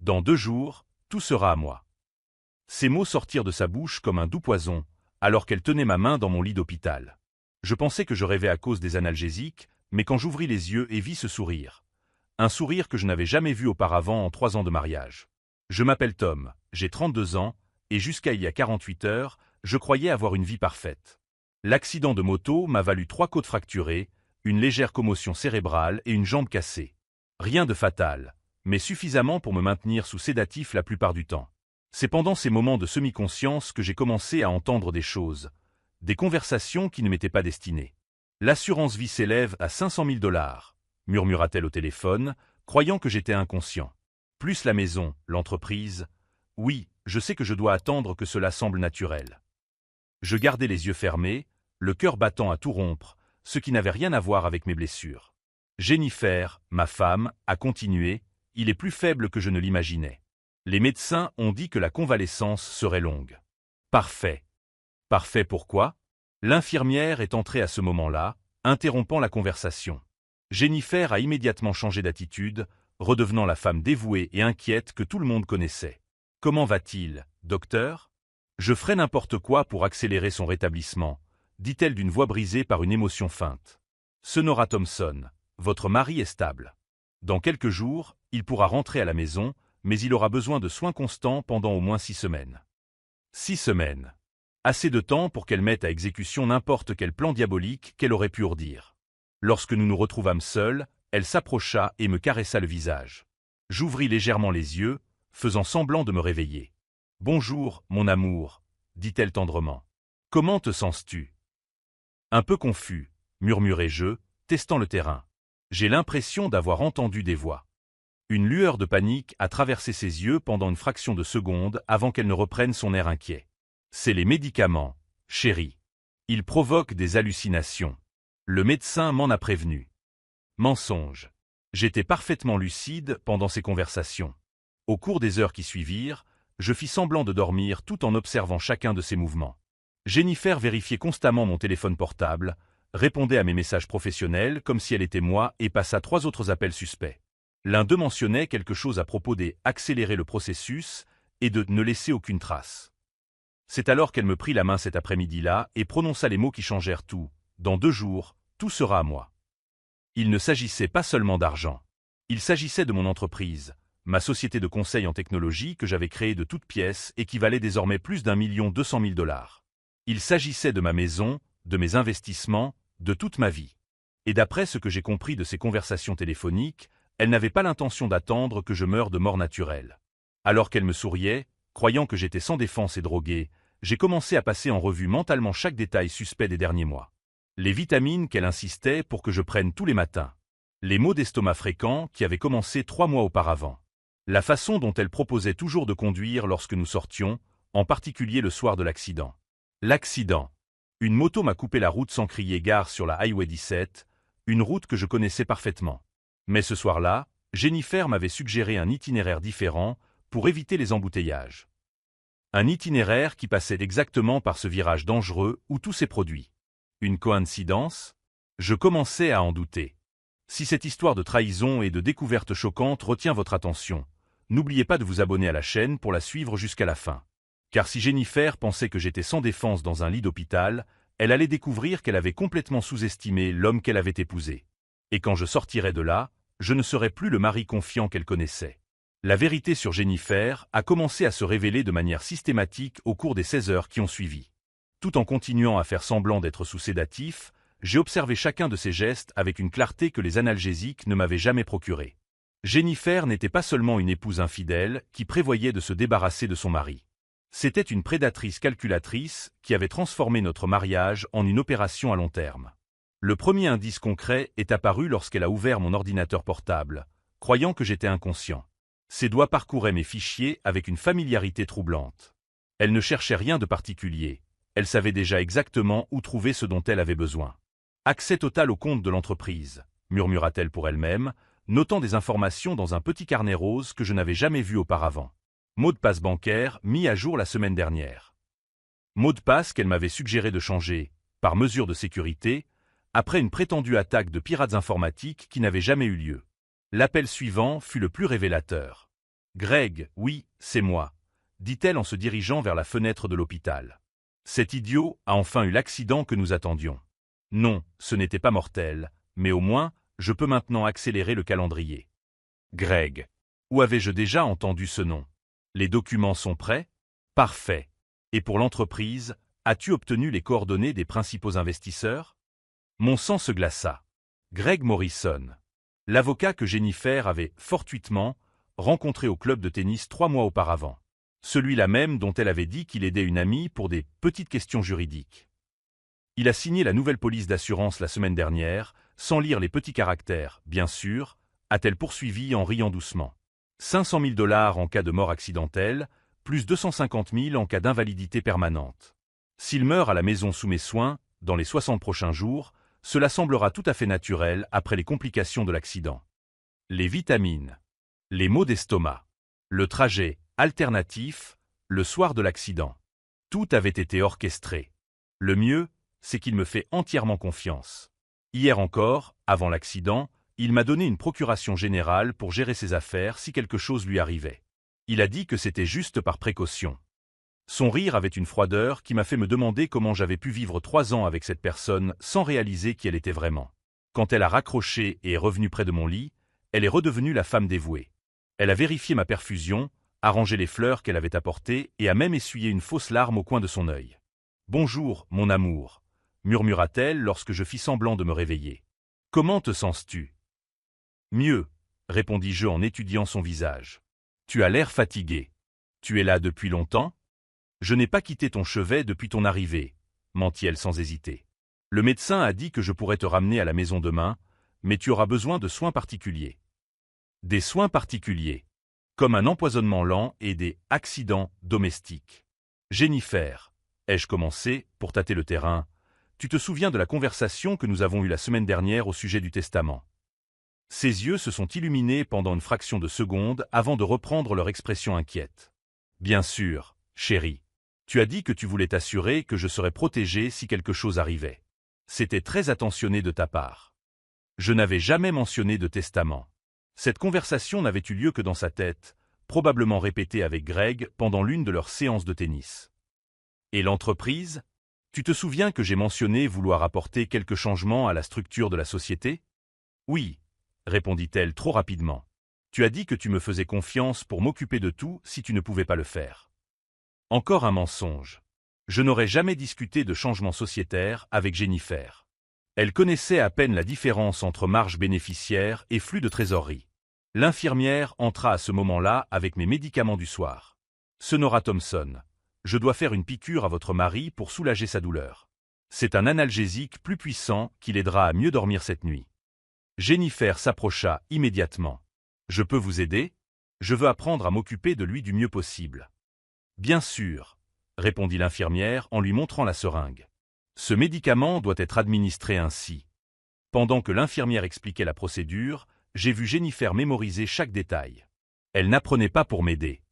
Dans 2 jours, tout sera à moi. » Ces mots sortirent de sa bouche comme un doux poison, alors qu'elle tenait ma main dans mon lit d'hôpital. Je pensais que je rêvais à cause des analgésiques, mais quand j'ouvris les yeux et vis ce sourire. Un sourire que je n'avais jamais vu auparavant en 3 ans de mariage. Je m'appelle Tom, j'ai 32 ans, et jusqu'à il y a 48 heures, je croyais avoir une vie parfaite. L'accident de moto m'a valu 3 côtes fracturées, une légère commotion cérébrale et une jambe cassée. Rien de fatal, mais suffisamment pour me maintenir sous sédatif la plupart du temps. C'est pendant ces moments de semi-conscience que j'ai commencé à entendre des choses, des conversations qui ne m'étaient pas destinées. « L'assurance vie s'élève à 500 000 $, murmura-t-elle au téléphone, croyant que j'étais inconscient. Plus la maison, l'entreprise. Oui, je sais que je dois attendre que cela semble naturel. Je gardais les yeux fermés, le cœur battant à tout rompre, ce qui n'avait rien à voir avec mes blessures. Jennifer, ma femme, a continué, il est plus faible que je ne l'imaginais. Les médecins ont dit que la convalescence serait longue. Parfait. Parfait pourquoi? L'infirmière est entrée à ce moment-là, interrompant la conversation. Jennifer a immédiatement changé d'attitude, redevenant la femme dévouée et inquiète que tout le monde connaissait. « Comment va-t-il, docteur ?» « Je ferai n'importe quoi pour accélérer son rétablissement, » dit-elle d'une voix brisée par une émotion feinte. « Sonora Thompson, votre mari est stable. Dans quelques jours, il pourra rentrer à la maison, mais il aura besoin de soins constants pendant au moins 6 semaines. » 6 semaines. Assez de temps pour qu'elle mette à exécution n'importe quel plan diabolique qu'elle aurait pu ourdir. Lorsque nous nous retrouvâmes seuls, elle s'approcha et me caressa le visage. J'ouvris légèrement les yeux, faisant semblant de me réveiller. « Bonjour, mon amour, » dit-elle tendrement. « Comment te sens-tu » Un peu confus, murmurai-je, testant le terrain. J'ai l'impression d'avoir entendu des voix. Une lueur de panique a traversé ses yeux pendant une fraction de seconde avant qu'elle ne reprenne son air inquiet. « C'est les médicaments, chérie. Ils provoquent des hallucinations. Le médecin m'en a prévenu. » Mensonge. J'étais parfaitement lucide pendant ces conversations. Au cours des heures qui suivirent, je fis semblant de dormir tout en observant chacun de ses mouvements. Jennifer vérifiait constamment mon téléphone portable, répondait à mes messages professionnels comme si elle était moi et passa 3 autres appels suspects. L'un d'eux mentionnait quelque chose à propos des « accélérer le processus » et de « ne laisser aucune trace ». C'est alors qu'elle me prit la main cet après-midi-là et prononça les mots qui changèrent tout. « Dans 2 jours, tout sera à moi. » Il ne s'agissait pas seulement d'argent. Il s'agissait de mon entreprise, ma société de conseil en technologie que j'avais créée de toutes pièces et qui valait désormais plus d'1 200 000 $. Il s'agissait de ma maison, de mes investissements, de toute ma vie. Et d'après ce que j'ai compris de ces conversations téléphoniques, elle n'avait pas l'intention d'attendre que je meure de mort naturelle. Alors qu'elle me souriait, croyant que j'étais sans défense et drogué, j'ai commencé à passer en revue mentalement chaque détail suspect des derniers mois. Les vitamines qu'elle insistait pour que je prenne tous les matins. Les maux d'estomac fréquents qui avaient commencé 3 mois auparavant. La façon dont elle proposait toujours de conduire lorsque nous sortions, en particulier le soir de l'accident. L'accident. Une moto m'a coupé la route sans crier gare sur la Highway 17, une route que je connaissais parfaitement. Mais ce soir-là, Jennifer m'avait suggéré un itinéraire différent pour éviter les embouteillages. Un itinéraire qui passait exactement par ce virage dangereux où tout s'est produit. Une coïncidence? Je commençais à en douter. Si cette histoire de trahison et de découverte choquante retient votre attention, n'oubliez pas de vous abonner à la chaîne pour la suivre jusqu'à la fin. Car si Jennifer pensait que j'étais sans défense dans un lit d'hôpital, elle allait découvrir qu'elle avait complètement sous-estimé l'homme qu'elle avait épousé. Et quand je sortirais de là, je ne serais plus le mari confiant qu'elle connaissait. La vérité sur Jennifer a commencé à se révéler de manière systématique au cours des 16 heures qui ont suivi. Tout en continuant à faire semblant d'être sous sédatif, j'ai observé chacun de ses gestes avec une clarté que les analgésiques ne m'avaient jamais procurée. Jennifer n'était pas seulement une épouse infidèle qui prévoyait de se débarrasser de son mari. C'était une prédatrice calculatrice qui avait transformé notre mariage en une opération à long terme. Le premier indice concret est apparu lorsqu'elle a ouvert mon ordinateur portable, croyant que j'étais inconscient. Ses doigts parcouraient mes fichiers avec une familiarité troublante. Elle ne cherchait rien de particulier. Elle savait déjà exactement où trouver ce dont elle avait besoin. Accès total au compte de l'entreprise, murmura-t-elle pour elle-même, notant des informations dans un petit carnet rose que je n'avais jamais vu auparavant. Mot de passe bancaire mis à jour la semaine dernière. Mot de passe qu'elle m'avait suggéré de changer, par mesure de sécurité, après une prétendue attaque de pirates informatiques qui n'avait jamais eu lieu. L'appel suivant fut le plus révélateur. Greg, oui, c'est moi, dit-elle en se dirigeant vers la fenêtre de l'hôpital. Cet idiot a enfin eu l'accident que nous attendions. Non, ce n'était pas mortel, mais au moins, je peux maintenant accélérer le calendrier. Greg. Où avais-je déjà entendu ce nom? Les documents sont prêts? Parfait. Et pour l'entreprise, as-tu obtenu les coordonnées des principaux investisseurs? Mon sang se glaça. Greg Morrison. L'avocat que Jennifer avait, fortuitement, rencontré au club de tennis 3 mois auparavant. Celui-là même dont elle avait dit qu'il aidait une amie pour des petites questions juridiques. Il a signé la nouvelle police d'assurance la semaine dernière, sans lire les petits caractères, bien sûr, a-t-elle poursuivi en riant doucement. 500 000 $ en cas de mort accidentelle, plus 250 000 en cas d'invalidité permanente. S'il meurt à la maison sous mes soins, dans les 60 prochains jours, cela semblera tout à fait naturel après les complications de l'accident. Les vitamines. Les maux d'estomac. Le trajet alternatif, le soir de l'accident. Tout avait été orchestré. Le mieux, c'est qu'il me fait entièrement confiance. Hier encore, avant l'accident, il m'a donné une procuration générale pour gérer ses affaires si quelque chose lui arrivait. Il a dit que c'était juste par précaution. Son rire avait une froideur qui m'a fait me demander comment j'avais pu vivre 3 ans avec cette personne sans réaliser qui elle était vraiment. Quand elle a raccroché et est revenue près de mon lit, elle est redevenue la femme dévouée. Elle a vérifié ma perfusion, arrangé les fleurs qu'elle avait apportées et a même essuyé une fausse larme au coin de son œil. « Bonjour, mon amour », murmura-t-elle lorsque je fis semblant de me réveiller. « Comment te sens-tu » ? « Mieux, » répondis-je en étudiant son visage. « Tu as l'air fatigué. Tu es là depuis longtemps ? » « Je n'ai pas quitté ton chevet depuis ton arrivée, » mentit-elle sans hésiter. « Le médecin a dit que je pourrais te ramener à la maison demain, mais tu auras besoin de soins particuliers. » Des soins particuliers, comme un empoisonnement lent et des accidents domestiques. Jennifer, ai-je commencé, pour tâter le terrain, tu te souviens de la conversation que nous avons eue la semaine dernière au sujet du testament? Ses yeux se sont illuminés pendant une fraction de seconde avant de reprendre leur expression inquiète. Bien sûr, chérie. Tu as dit que tu voulais t'assurer que je serais protégé si quelque chose arrivait. C'était très attentionné de ta part. Je n'avais jamais mentionné de testament. Cette conversation n'avait eu lieu que dans sa tête, probablement répétée avec Greg pendant l'une de leurs séances de tennis. Et l'entreprise? Tu te souviens que j'ai mentionné vouloir apporter quelques changements à la structure de la société? Oui, répondit-elle trop rapidement. Tu as dit que tu me faisais confiance pour m'occuper de tout si tu ne pouvais pas le faire. Encore un mensonge. Je n'aurais jamais discuté de changement sociétaire avec Jennifer. Elle connaissait à peine la différence entre marge bénéficiaire et flux de trésorerie. L'infirmière entra à ce moment-là avec mes médicaments du soir. Sonora Thompson, je dois faire une piqûre à votre mari pour soulager sa douleur. C'est un analgésique plus puissant qui l'aidera à mieux dormir cette nuit. Jennifer s'approcha immédiatement. Je peux vous aider? Je veux apprendre à m'occuper de lui du mieux possible. Bien sûr, répondit l'infirmière en lui montrant la seringue. Ce médicament doit être administré ainsi. Pendant que l'infirmière expliquait la procédure, j'ai vu Jennifer mémoriser chaque détail. Elle n'apprenait pas pour m'aider.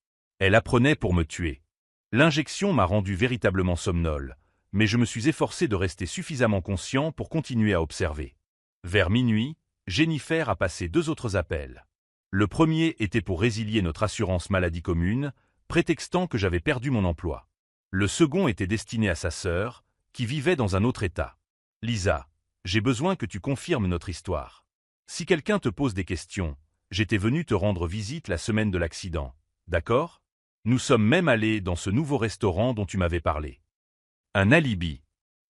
Elle apprenait pour me tuer. L'injection m'a rendu véritablement somnole, mais je me suis efforcé de rester suffisamment conscient pour continuer à observer. Vers minuit, Jennifer a passé 2 autres appels. Le premier était pour résilier notre assurance maladie commune, prétextant que j'avais perdu mon emploi. Le second était destiné à sa sœur, qui vivait dans un autre état. « Lisa, j'ai besoin que tu confirmes notre histoire. Si quelqu'un te pose des questions, j'étais venu te rendre visite la semaine de l'accident, d'accord? Nous sommes même allés dans ce nouveau restaurant dont tu m'avais parlé. » Un alibi.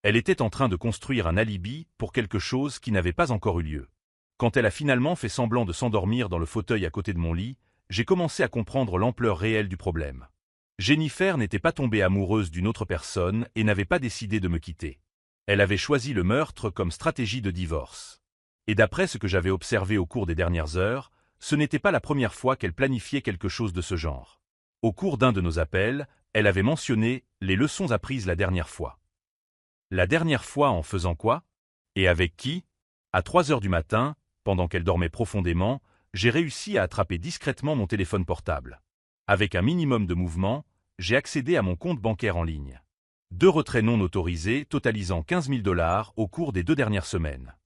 Elle était en train de construire un alibi pour quelque chose qui n'avait pas encore eu lieu. Quand elle a finalement fait semblant de s'endormir dans le fauteuil à côté de mon lit, j'ai commencé à comprendre l'ampleur réelle du problème. Jennifer n'était pas tombée amoureuse d'une autre personne et n'avait pas décidé de me quitter. Elle avait choisi le meurtre comme stratégie de divorce. Et d'après ce que j'avais observé au cours des dernières heures, ce n'était pas la première fois qu'elle planifiait quelque chose de ce genre. Au cours d'un de nos appels, elle avait mentionné les leçons apprises la dernière fois. La dernière fois en faisant quoi? Et avec qui? À 3 heures du matin, pendant qu'elle dormait profondément, j'ai réussi à attraper discrètement mon téléphone portable. Avec un minimum de mouvement, j'ai accédé à mon compte bancaire en ligne. 2 retraits non autorisés totalisant 15 000 $ au cours des 2 dernières semaines.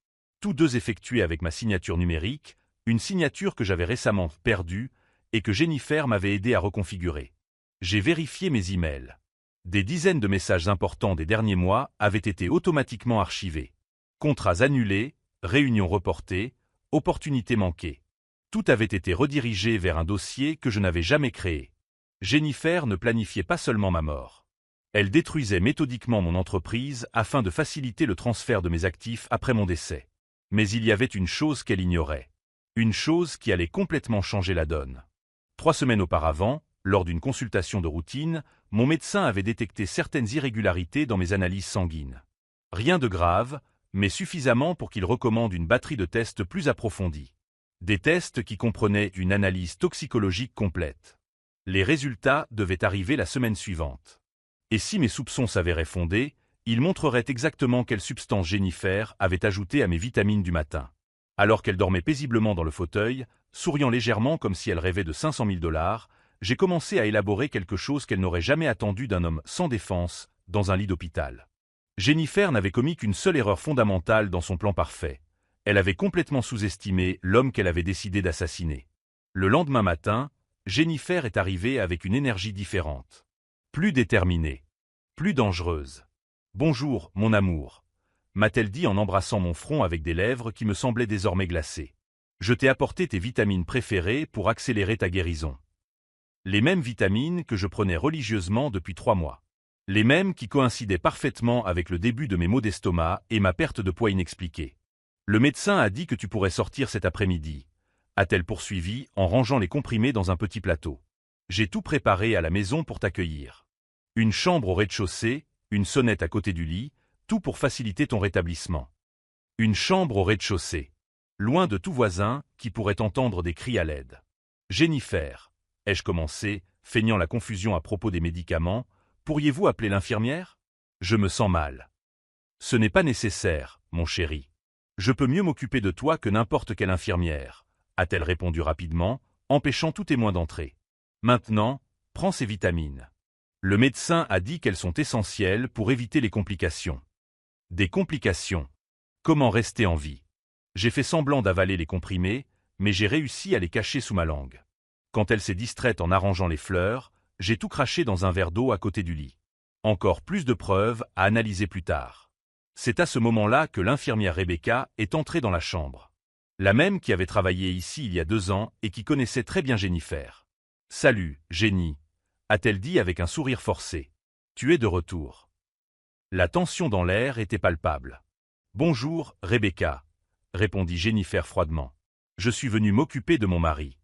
Tous 2 effectués avec ma signature numérique, une signature que j'avais récemment perdue et que Jennifer m'avait aidé à reconfigurer. J'ai vérifié mes emails. Des dizaines de messages importants des derniers mois avaient été automatiquement archivés. Contrats annulés, réunions reportées, opportunités manquées. Tout avait été redirigé vers un dossier que je n'avais jamais créé. Jennifer ne planifiait pas seulement ma mort. Elle détruisait méthodiquement mon entreprise afin de faciliter le transfert de mes actifs après mon décès. Mais il y avait une chose qu'elle ignorait. Une chose qui allait complètement changer la donne. 3 semaines auparavant, lors d'une consultation de routine, mon médecin avait détecté certaines irrégularités dans mes analyses sanguines. Rien de grave, mais suffisamment pour qu'il recommande une batterie de tests plus approfondis. Des tests qui comprenaient une analyse toxicologique complète. Les résultats devaient arriver la semaine suivante. Et si mes soupçons s'avéraient fondés, ils montreraient exactement quelle substance Jennifer avait ajoutée à mes vitamines du matin. Alors qu'elle dormait paisiblement dans le fauteuil, souriant légèrement comme si elle rêvait de 500 000 $, j'ai commencé à élaborer quelque chose qu'elle n'aurait jamais attendu d'un homme sans défense, dans un lit d'hôpital. Jennifer n'avait commis qu'une seule erreur fondamentale dans son plan parfait. Elle avait complètement sous-estimé l'homme qu'elle avait décidé d'assassiner. Le lendemain matin, Jennifer est arrivée avec une énergie différente. Plus déterminée. Plus dangereuse. « Bonjour, mon amour », m'a-t-elle dit en embrassant mon front avec des lèvres qui me semblaient désormais glacées. « Je t'ai apporté tes vitamines préférées pour accélérer ta guérison. » Les mêmes vitamines que je prenais religieusement depuis 3 mois. Les mêmes qui coïncidaient parfaitement avec le début de mes maux d'estomac et ma perte de poids inexpliquée. « Le médecin a dit que tu pourrais sortir cet après-midi », a-t-elle poursuivi en rangeant les comprimés dans un petit plateau. « J'ai tout préparé à la maison pour t'accueillir. Une chambre au rez-de-chaussée, une sonnette à côté du lit, tout pour faciliter ton rétablissement. Une chambre au rez-de-chaussée. Loin de tout voisin qui pourrait entendre des cris à l'aide. Jennifer, ai-je commencé, feignant la confusion à propos des médicaments, pourriez-vous appeler l'infirmière? Je me sens mal. Ce n'est pas nécessaire, mon chéri. Je peux mieux m'occuper de toi que n'importe quelle infirmière, a-t-elle répondu rapidement, empêchant tout témoin d'entrer. Maintenant, prends ces vitamines. Le médecin a dit qu'elles sont essentielles pour éviter les complications. Des complications. Comment rester en vie? J'ai fait semblant d'avaler les comprimés, mais j'ai réussi à les cacher sous ma langue. Quand elle s'est distraite en arrangeant les fleurs, j'ai tout craché dans un verre d'eau à côté du lit. Encore plus de preuves à analyser plus tard. C'est à ce moment-là que l'infirmière Rebecca est entrée dans la chambre. La même qui avait travaillé ici il y a 2 ans et qui connaissait très bien Jennifer. « Salut, Jenny », a-t-elle dit avec un sourire forcé. « Tu es de retour. » La tension dans l'air était palpable. « Bonjour, Rebecca », répondit Jennifer froidement. « Je suis venue m'occuper de mon mari. »«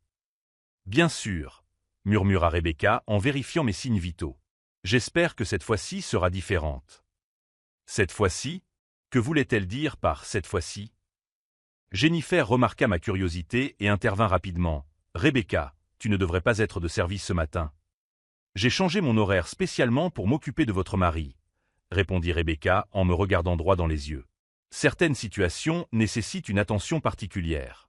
Bien sûr », murmura Rebecca en vérifiant mes signes vitaux. « J'espère que cette fois-ci sera différente. »« Cette fois-ci » Que voulait-elle dire par « cette fois-ci » Jennifer remarqua ma curiosité et intervint rapidement. « Rebecca, tu ne devrais pas être de service ce matin. »« J'ai changé mon horaire spécialement pour m'occuper de votre mari, » répondit Rebecca en me regardant droit dans les yeux. « Certaines situations nécessitent une attention particulière. »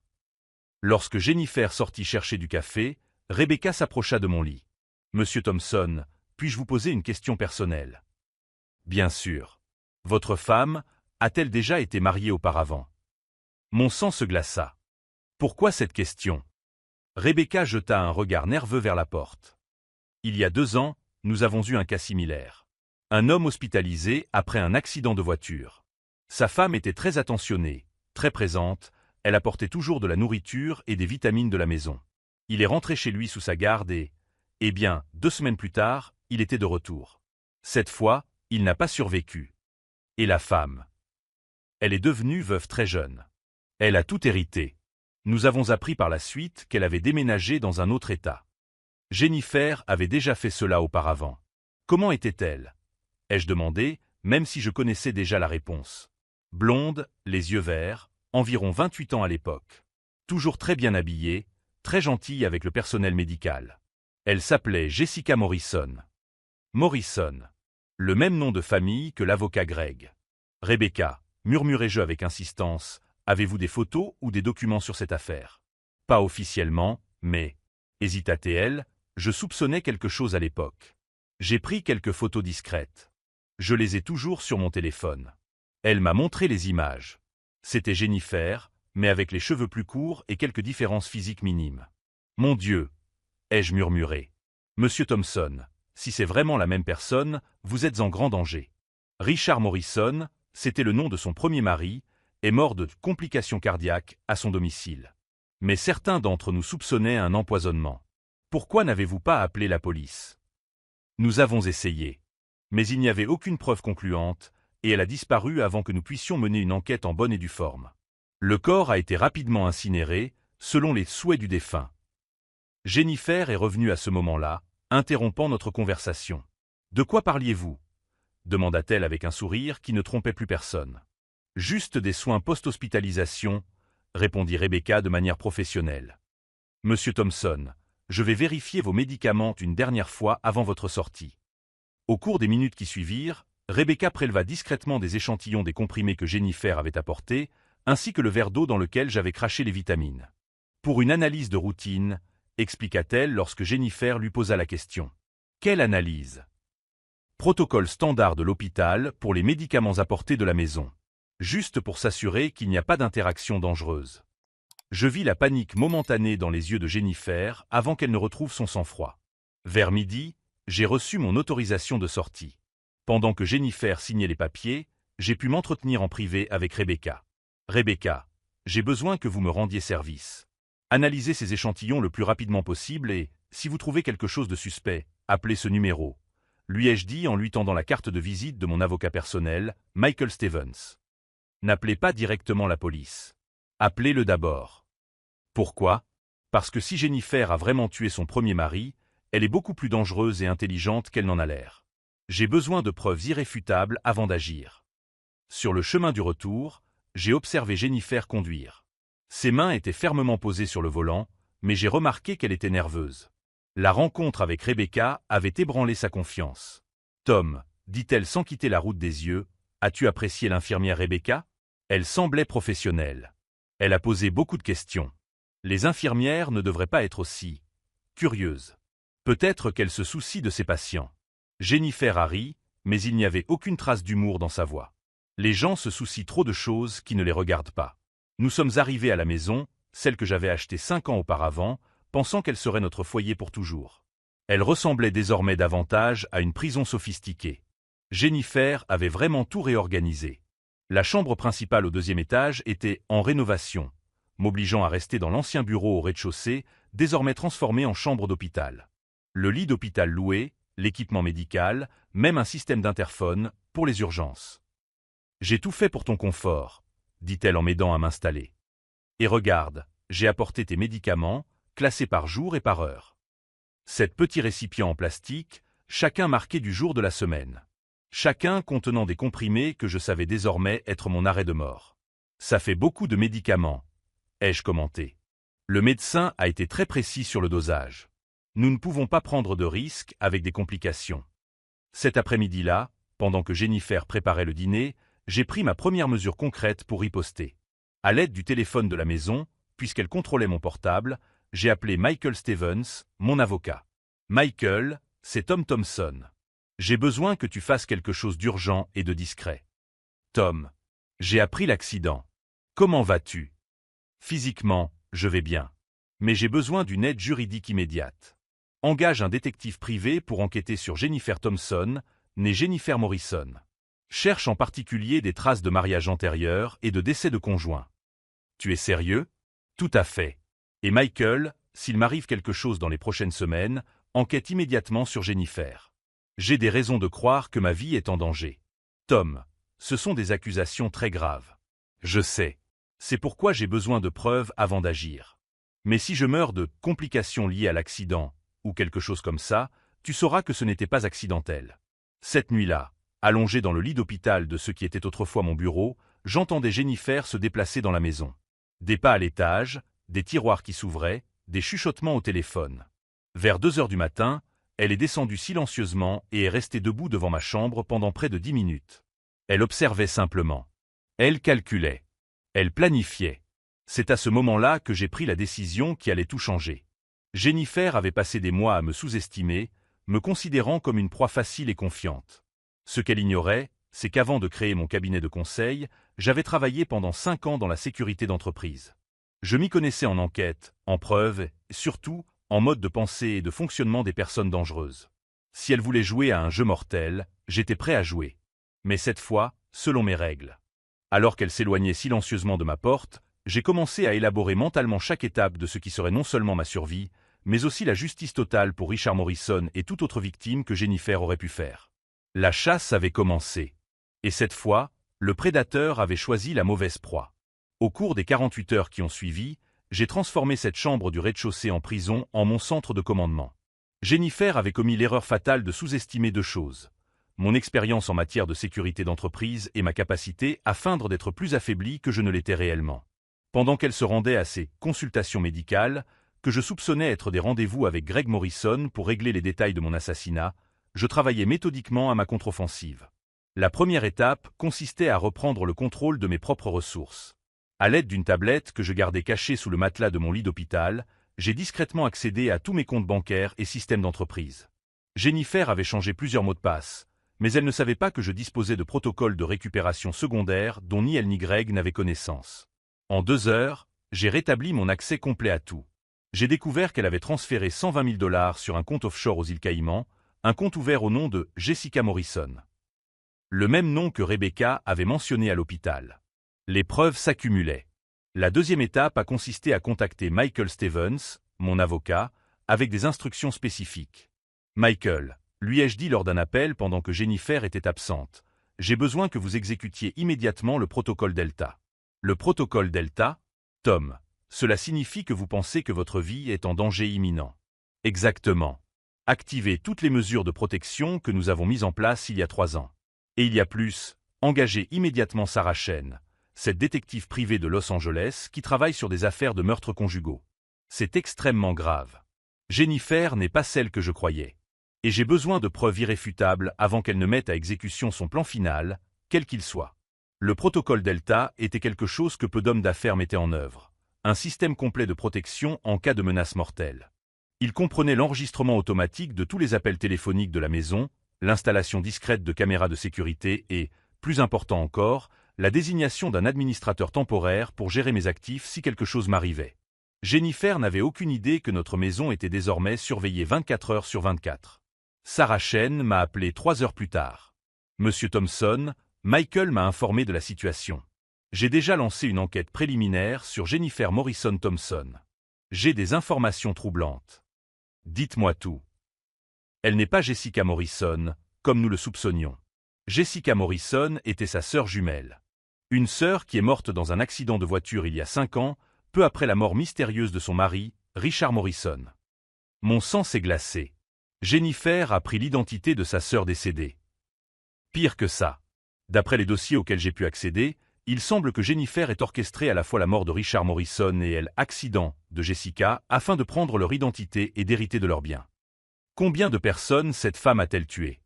Lorsque Jennifer sortit chercher du café, Rebecca s'approcha de mon lit. « Monsieur Thompson, puis-je vous poser une question personnelle ?»« Bien sûr. Votre femme a-t-elle déjà été mariée auparavant ?» Mon sang se glaça. Pourquoi cette question? Rebecca jeta un regard nerveux vers la porte. Il y a 2 ans, nous avons eu un cas similaire. Un homme hospitalisé après un accident de voiture. Sa femme était très attentionnée, très présente, elle apportait toujours de la nourriture et des vitamines de la maison. Il est rentré chez lui sous sa garde et, eh bien, 2 semaines plus tard, il était de retour. Cette fois, il n'a pas survécu. Et la femme? Elle est devenue veuve très jeune. Elle a tout hérité. Nous avons appris par la suite qu'elle avait déménagé dans un autre État. Jennifer avait déjà fait cela auparavant. Comment était-elle? Ai-je demandé, même si je connaissais déjà la réponse. Blonde, les yeux verts, environ 28 ans à l'époque. Toujours très bien habillée, très gentille avec le personnel médical. Elle s'appelait Jessica Morrison. Morrison. Le même nom de famille que l'avocat Greg. Rebecca, murmurai-je avec insistance, avez-vous des photos ou des documents sur cette affaire? Pas officiellement, mais, hésita-t-elle, je soupçonnais quelque chose à l'époque. J'ai pris quelques photos discrètes. Je les ai toujours sur mon téléphone. Elle m'a montré les images. C'était Jennifer, mais avec les cheveux plus courts et quelques différences physiques minimes. Mon Dieu, ai-je murmuré. Monsieur Thompson, si c'est vraiment la même personne, vous êtes en grand danger. Richard Morrison, c'était le nom de son premier mari, est mort de complications cardiaques à son domicile. Mais certains d'entre nous soupçonnaient un empoisonnement. Pourquoi n'avez-vous pas appelé la police? Nous avons essayé. Mais il n'y avait aucune preuve concluante, et elle a disparu avant que nous puissions mener une enquête en bonne et due forme. Le corps a été rapidement incinéré, selon les souhaits du défunt. Jennifer est revenue à ce moment-là, interrompant notre conversation. « De quoi parliez-vous » demanda-t-elle avec un sourire qui ne trompait plus personne. « Juste des soins post-hospitalisation » répondit Rebecca de manière professionnelle. « Monsieur Thompson, je vais vérifier vos médicaments une dernière fois avant votre sortie. » Au cours des minutes qui suivirent, Rebecca préleva discrètement des échantillons des comprimés que Jennifer avait apportés, ainsi que le verre d'eau dans lequel j'avais craché les vitamines. « Pour une analyse de routine » expliqua-t-elle lorsque Jennifer lui posa la question. « Quelle analyse ?» Protocole standard de l'hôpital pour les médicaments apportés de la maison. Juste pour s'assurer qu'il n'y a pas d'interaction dangereuse. Je vis la panique momentanée dans les yeux de Jennifer avant qu'elle ne retrouve son sang-froid. Vers midi, j'ai reçu mon autorisation de sortie. Pendant que Jennifer signait les papiers, j'ai pu m'entretenir en privé avec Rebecca. « Rebecca, j'ai besoin que vous me rendiez service. Analysez ces échantillons le plus rapidement possible et, si vous trouvez quelque chose de suspect, appelez ce numéro. » lui ai-je dit en lui tendant la carte de visite de mon avocat personnel, Michael Stevens. N'appelez pas directement la police. Appelez-le d'abord. Pourquoi? Parce que si Jennifer a vraiment tué son premier mari, elle est beaucoup plus dangereuse et intelligente qu'elle n'en a l'air. J'ai besoin de preuves irréfutables avant d'agir. Sur le chemin du retour, j'ai observé Jennifer conduire. Ses mains étaient fermement posées sur le volant, mais j'ai remarqué qu'elle était nerveuse. La rencontre avec Rebecca avait ébranlé sa confiance. « Tom, dit-elle sans quitter la route des yeux, as-tu apprécié l'infirmière Rebecca? Elle semblait professionnelle. Elle a posé beaucoup de questions. Les infirmières ne devraient pas être aussi curieuses. Peut-être qu'elle se soucie de ses patients. » Jennifer a ri, mais il n'y avait aucune trace d'humour dans sa voix. Les gens se soucient trop de choses qui ne les regardent pas. Nous sommes arrivés à la maison, celle que j'avais achetée 5 ans auparavant, pensant qu'elle serait notre foyer pour toujours. Elle ressemblait désormais davantage à une prison sophistiquée. Jennifer avait vraiment tout réorganisé. La chambre principale au 2e étage était en rénovation, m'obligeant à rester dans l'ancien bureau au rez-de-chaussée, désormais transformé en chambre d'hôpital. Le lit d'hôpital loué, l'équipement médical, même un système d'interphone pour les urgences. « J'ai tout fait pour ton confort, » dit-elle en m'aidant à m'installer. « Et regarde, j'ai apporté tes médicaments, classés par jour et par heure. » Sept petits récipients en plastique, chacun marqué du jour de la semaine. Chacun contenant des comprimés que je savais désormais être mon arrêt de mort. « Ça fait beaucoup de médicaments, » ai-je commenté. Le médecin a été très précis sur le dosage. Nous ne pouvons pas prendre de risques avec des complications. Cet après-midi-là, pendant que Jennifer préparait le dîner, j'ai pris ma première mesure concrète pour riposter. À l'aide du téléphone de la maison, puisqu'elle contrôlait mon portable, j'ai appelé Michael Stevens, mon avocat. « Michael, c'est Tom Thompson. J'ai besoin que tu fasses quelque chose d'urgent et de discret. »« Tom, j'ai appris l'accident. Comment vas-tu? » ?»« Physiquement, je vais bien. Mais j'ai besoin d'une aide juridique immédiate. Engage un détective privé pour enquêter sur Jennifer Thompson, née Jennifer Morrison. Cherche en particulier des traces de mariage antérieur et de décès de conjoint. »« Tu es sérieux? » ?»« Tout à fait. Et Michael, s'il m'arrive quelque chose dans les prochaines semaines, enquête immédiatement sur Jennifer. J'ai des raisons de croire que ma vie est en danger. Tom, ce sont des accusations très graves. Je sais. C'est pourquoi j'ai besoin de preuves avant d'agir. Mais si je meurs de complications liées à l'accident, ou quelque chose comme ça, tu sauras que ce n'était pas accidentel. Cette nuit-là, allongé dans le lit d'hôpital de ce qui était autrefois mon bureau, j'entendais Jennifer se déplacer dans la maison. Des pas à l'étage, des tiroirs qui s'ouvraient, des chuchotements au téléphone. Vers 2 heures du matin, elle est descendue silencieusement et est restée debout devant ma chambre pendant près de 10 minutes. Elle observait simplement. Elle calculait. Elle planifiait. C'est à ce moment-là que j'ai pris la décision qui allait tout changer. Jennifer avait passé des mois à me sous-estimer, me considérant comme une proie facile et confiante. Ce qu'elle ignorait, c'est qu'avant de créer mon cabinet de conseil, j'avais travaillé pendant 5 ans dans la sécurité d'entreprise. Je m'y connaissais en enquête, en preuves, et surtout en mode de pensée et de fonctionnement des personnes dangereuses. Si elle voulait jouer à un jeu mortel, j'étais prêt à jouer. Mais cette fois, selon mes règles. Alors qu'elle s'éloignait silencieusement de ma porte, j'ai commencé à élaborer mentalement chaque étape de ce qui serait non seulement ma survie, mais aussi la justice totale pour Richard Morrison et toute autre victime que Jennifer aurait pu faire. La chasse avait commencé. Et cette fois, le prédateur avait choisi la mauvaise proie. Au cours des 48 heures qui ont suivi, j'ai transformé cette chambre du rez-de-chaussée en prison en mon centre de commandement. Jennifer avait commis l'erreur fatale de sous-estimer deux choses. Mon expérience en matière de sécurité d'entreprise et ma capacité à feindre d'être plus affaibli que je ne l'étais réellement. Pendant qu'elle se rendait à ses consultations médicales, que je soupçonnais être des rendez-vous avec Greg Morrison pour régler les détails de mon assassinat, je travaillais méthodiquement à ma contre-offensive. La première étape consistait à reprendre le contrôle de mes propres ressources. À l'aide d'une tablette que je gardais cachée sous le matelas de mon lit d'hôpital, j'ai discrètement accédé à tous mes comptes bancaires et systèmes d'entreprise. Jennifer avait changé plusieurs mots de passe, mais elle ne savait pas que je disposais de protocoles de récupération secondaires dont ni elle ni Greg n'avaient connaissance. En 2 heures, j'ai rétabli mon accès complet à tout. J'ai découvert qu'elle avait transféré 120 000 $ sur un compte offshore aux îles Caïmans, un compte ouvert au nom de Jessica Morrison. Le même nom que Rebecca avait mentionné à l'hôpital. Les preuves s'accumulaient. La deuxième étape a consisté à contacter Michael Stevens, mon avocat, avec des instructions spécifiques. Michael, lui ai-je dit lors d'un appel pendant que Jennifer était absente, j'ai besoin que vous exécutiez immédiatement le protocole Delta. Le protocole Delta, Tom, cela signifie que vous pensez que votre vie est en danger imminent. Exactement. Activez toutes les mesures de protection que nous avons mises en place il y a 3 ans. Et il y a plus, engagez immédiatement Sarah Chen, cette détective privée de Los Angeles qui travaille sur des affaires de meurtres conjugaux. C'est extrêmement grave. Jennifer n'est pas celle que je croyais. Et j'ai besoin de preuves irréfutables avant qu'elle ne mette à exécution son plan final, quel qu'il soit. Le protocole Delta était quelque chose que peu d'hommes d'affaires mettaient en œuvre. Un système complet de protection en cas de menace mortelle. Il comprenait l'enregistrement automatique de tous les appels téléphoniques de la maison, l'installation discrète de caméras de sécurité et, plus important encore, la désignation d'un administrateur temporaire pour gérer mes actifs si quelque chose m'arrivait. Jennifer n'avait aucune idée que notre maison était désormais surveillée 24 heures sur 24. Sarah Chen m'a appelé 3 heures plus tard. Monsieur Thompson, Michael m'a informé de la situation. J'ai déjà lancé une enquête préliminaire sur Jennifer Morrison Thompson. J'ai des informations troublantes. Dites-moi tout. Elle n'est pas Jessica Morrison, comme nous le soupçonnions. Jessica Morrison était sa sœur jumelle. Une sœur qui est morte dans un accident de voiture il y a 5 ans, peu après la mort mystérieuse de son mari, Richard Morrison. Mon sang s'est glacé. Jennifer a pris l'identité de sa sœur décédée. Pire que ça. D'après les dossiers auxquels j'ai pu accéder, il semble que Jennifer ait orchestré à la fois la mort de Richard Morrison et l'accident de Jessica afin de prendre leur identité et d'hériter de leurs biens. Combien de personnes cette femme a-t-elle tué?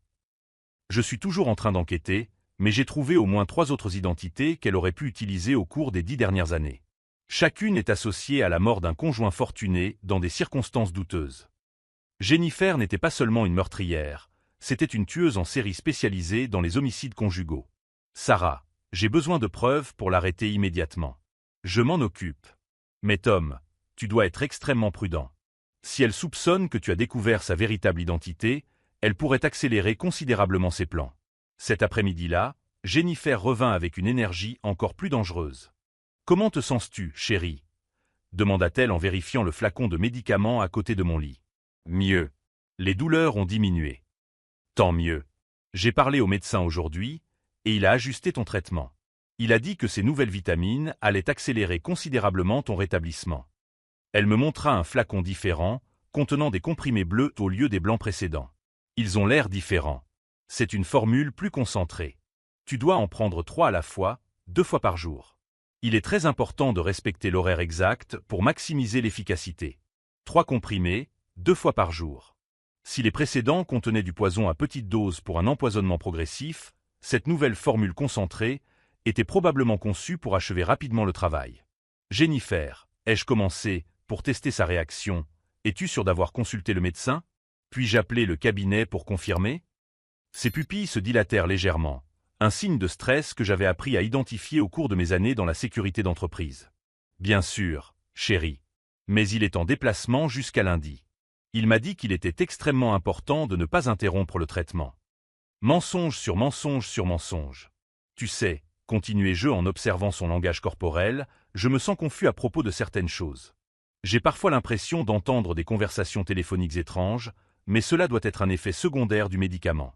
Je suis toujours en train d'enquêter, mais j'ai trouvé au moins 3 autres identités qu'elle aurait pu utiliser au cours des 10 dernières années. Chacune est associée à la mort d'un conjoint fortuné dans des circonstances douteuses. Jennifer n'était pas seulement une meurtrière, c'était une tueuse en série spécialisée dans les homicides conjugaux. Sarah, j'ai besoin de preuves pour l'arrêter immédiatement. Je m'en occupe. Mais Tom, tu dois être extrêmement prudent. Si elle soupçonne que tu as découvert sa véritable identité, elle pourrait accélérer considérablement ses plans. Cet après-midi-là, Jennifer revint avec une énergie encore plus dangereuse. « Comment te sens-tu, chérie ?» demanda-t-elle en vérifiant le flacon de médicaments à côté de mon lit. « Mieux. Les douleurs ont diminué. »« Tant mieux. J'ai parlé au médecin aujourd'hui, et il a ajusté ton traitement. Il a dit que ces nouvelles vitamines allaient accélérer considérablement ton rétablissement. » Elle me montra un flacon différent, contenant des comprimés bleus au lieu des blancs précédents. Ils ont l'air différents. C'est une formule plus concentrée. Tu dois en prendre 3 à la fois, 2 fois par jour. Il est très important de respecter l'horaire exact pour maximiser l'efficacité. 3 comprimés, 2 fois par jour. Si les précédents contenaient du poison à petite dose pour un empoisonnement progressif, cette nouvelle formule concentrée était probablement conçue pour achever rapidement le travail. Jennifer, ai-je commencé, pour tester sa réaction, es-tu sûre d'avoir consulté le médecin? Puis-je appeler le cabinet pour confirmer? Ses pupilles se dilatèrent légèrement, un signe de stress que j'avais appris à identifier au cours de mes années dans la sécurité d'entreprise. Bien sûr, chérie. Mais il est en déplacement jusqu'à lundi. Il m'a dit qu'il était extrêmement important de ne pas interrompre le traitement. Mensonge sur mensonge sur mensonge. Tu sais, continuai-je en observant son langage corporel, je me sens confus à propos de certaines choses. J'ai parfois l'impression d'entendre des conversations téléphoniques étranges, mais cela doit être un effet secondaire du médicament.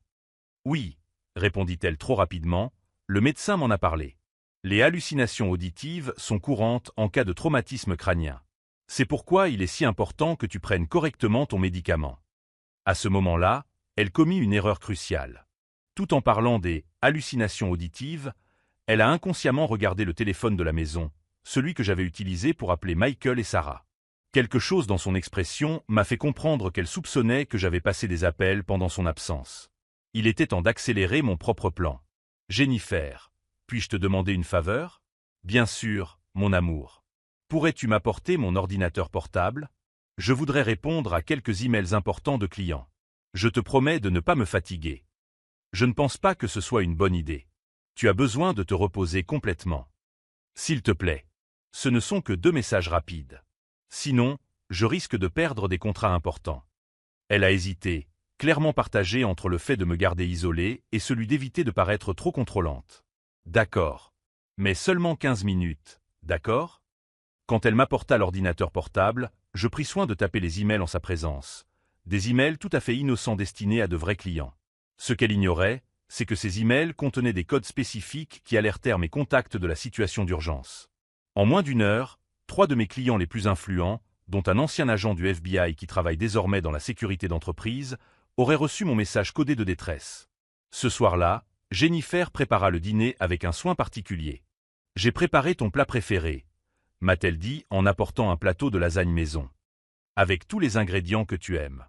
Oui, répondit-elle trop rapidement, le médecin m'en a parlé. Les hallucinations auditives sont courantes en cas de traumatisme crânien. C'est pourquoi il est si important que tu prennes correctement ton médicament. À ce moment-là, elle commit une erreur cruciale. Tout en parlant des hallucinations auditives, elle a inconsciemment regardé le téléphone de la maison, celui que j'avais utilisé pour appeler Michael et Sarah. Quelque chose dans son expression m'a fait comprendre qu'elle soupçonnait que j'avais passé des appels pendant son absence. Il était temps d'accélérer mon propre plan. Jennifer, puis-je te demander une faveur? Bien sûr, mon amour. Pourrais-tu m'apporter mon ordinateur portable? Je voudrais répondre à quelques emails importants de clients. Je te promets de ne pas me fatiguer. Je ne pense pas que ce soit une bonne idée. Tu as besoin de te reposer complètement. S'il te plaît. Ce ne sont que 2 messages rapides. Sinon, je risque de perdre des contrats importants. Elle a hésité, clairement partagée entre le fait de me garder isolé et celui d'éviter de paraître trop contrôlante. D'accord. Mais seulement 15 minutes, d'accord? Quand elle m'apporta l'ordinateur portable, je pris soin de taper les emails en sa présence. Des emails tout à fait innocents destinés à de vrais clients. Ce qu'elle ignorait, c'est que ces emails contenaient des codes spécifiques qui alertèrent mes contacts de la situation d'urgence. En moins d'1 heure, 3 de mes clients les plus influents, dont un ancien agent du FBI qui travaille désormais dans la sécurité d'entreprise, auraient reçu mon message codé de détresse. Ce soir-là, Jennifer prépara le dîner avec un soin particulier. « J'ai préparé ton plat préféré », m'a-t-elle dit en apportant un plateau de lasagne maison. « Avec tous les ingrédients que tu aimes. »